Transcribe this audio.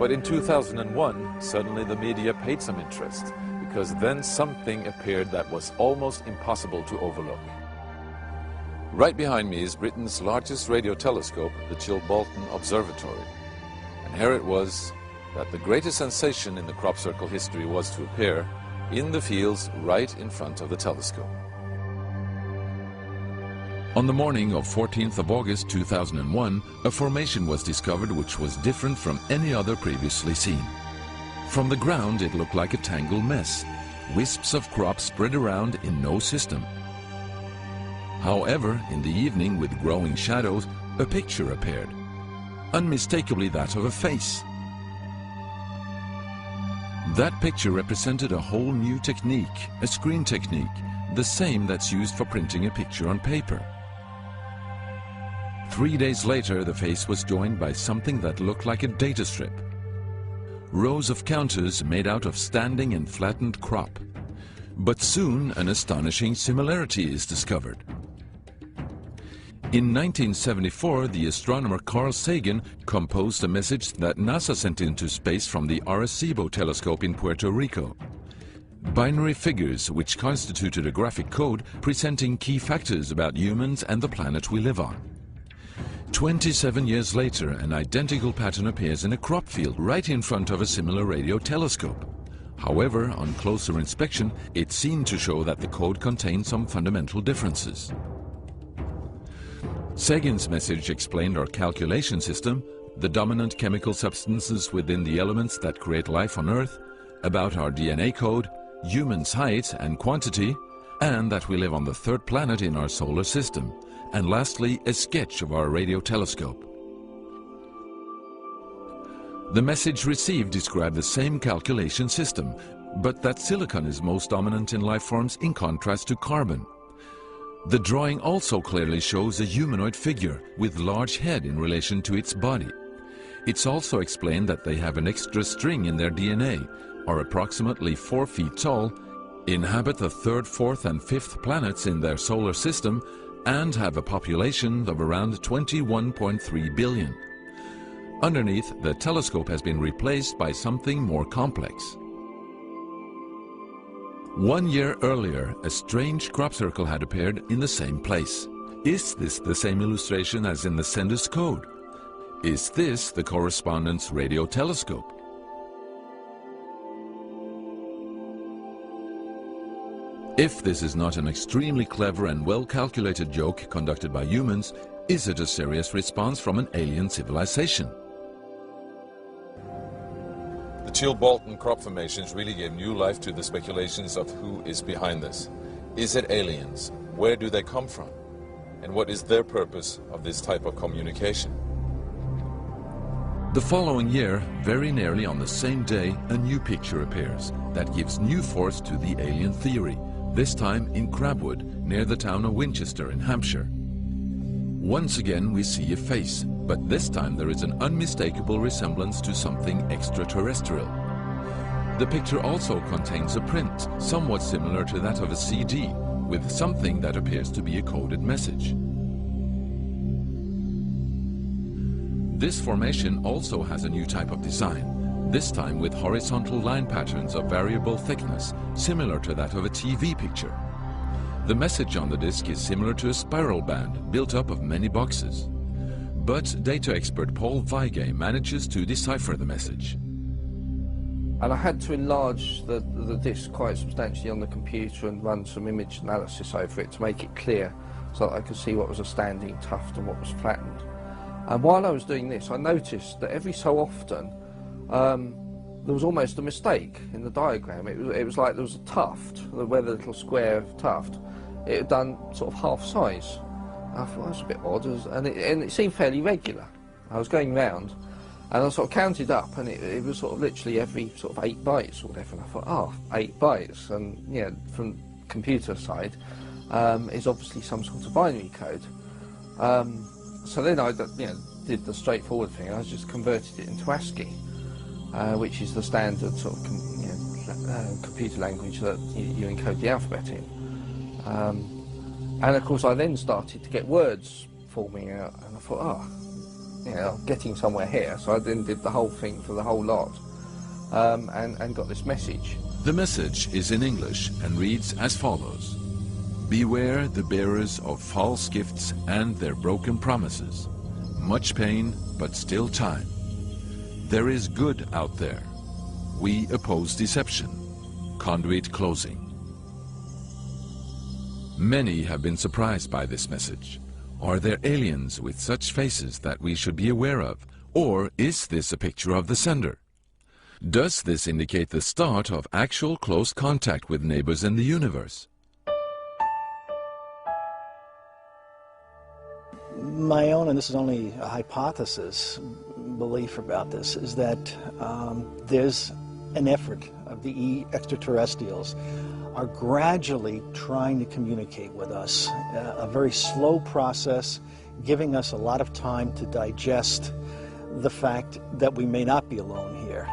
But in 2001, suddenly the media paid some interest, because then something appeared that was almost impossible to overlook. Right behind me is Britain's largest radio telescope, the Chibolton Observatory. And here it was that the greatest sensation in the crop circle history was to appear in the fields right in front of the telescope. On the morning of 14th of August 2001, a formation was discovered which was different from any other previously seen. From the ground it looked like a tangled mess, wisps of crops spread around in no system. However, in the evening, with growing shadows, a picture appeared, unmistakably that of a face. That picture represented a whole new technique, a screen technique, the same that's used for printing a picture on paper. 3 days later, the face was joined by something that looked like a data strip. Rows of counters made out of standing and flattened crop. But soon an astonishing similarity is discovered. In 1974, the astronomer Carl Sagan composed a message that NASA sent into space from the Arecibo telescope in Puerto Rico. Binary figures which constituted a graphic code presenting key factors about humans and the planet we live on. 27 years later, an identical pattern appears in a crop field right in front of a similar radio telescope. However, on closer inspection, it seemed to show that the code contained some fundamental differences. Sagan's message explained our calculation system, the dominant chemical substances within the elements that create life on Earth, about our DNA code, humans' height and quantity, and that we live on the third planet in our solar system, and lastly, a sketch of our radio telescope. The message received described the same calculation system, but that silicon is most dominant in life forms in contrast to carbon. The drawing also clearly shows a humanoid figure with large head in relation to its body. It's also explained that they have an extra string in their DNA, are approximately 4 feet tall, inhabit the third, fourth and fifth planets in their solar system, and have a population of around 21.3 billion. Underneath, the telescope has been replaced by something more complex. 1 year earlier, a strange crop circle had appeared in the same place. Is this the same illustration as in the sender's code? Is this the correspondent's radio telescope? If this is not an extremely clever and well-calculated joke conducted by humans, is it a serious response from an alien civilization? The Chibolton crop formations really gave new life to the speculations of who is behind this. Is it aliens? Where do they come from? And what is their purpose of this type of communication? The following year, very nearly on the same day, a new picture appears that gives new force to the alien theory, this time in Crabwud, near the town of Winchester in Hampshire. Once again we see a face, but this time there is an unmistakable resemblance to something extraterrestrial. The picture also contains a print, somewhat similar to that of a CD, with something that appears to be a coded message. This formation also has a new type of design, this time with horizontal line patterns of variable thickness, similar to that of a TV picture. The message on the disc is similar to a spiral band built up of many boxes. But data expert Paul Weige manages to decipher the message. And I had to enlarge the disc quite substantially on the computer and run some image analysis over it to make it clear so that I could see what was a standing tuft and what was flattened. And while I was doing this, I noticed that every so often there was almost a mistake in the diagram. It was like there was a tuft, where the little square tuft, it had done sort of half size. I thought that was a bit odd, and it seemed fairly regular. I was going round, and I sort of counted up, and it was sort of literally every sort of 8 bytes or whatever, and I thought, oh, 8 bytes, and yeah, from computer side, is obviously some sort of binary code. So then I did the straightforward thing, I just converted it into ASCII, which is the standard sort of computer language that you encode the alphabet in. And of course I then started to get words forming out, and I thought, oh, you know, getting somewhere here, so I then did the whole thing for the whole lot, and got this message. The message is in English and reads as follows. Beware the bearers of false gifts and their broken promises. Much pain, but still time. There is good out there. We oppose deception. Conduit closing. Many have been surprised by this message. Are there aliens with such faces that we should be aware of? Or is this a picture of the sender? Does this indicate the start of actual close contact with neighbors in the universe? My own, and this is only a hypothesis, belief about this, is that there's an effort of the extraterrestrials are gradually trying to communicate with us. A very slow process, giving us a lot of time to digest the fact that we may not be alone here.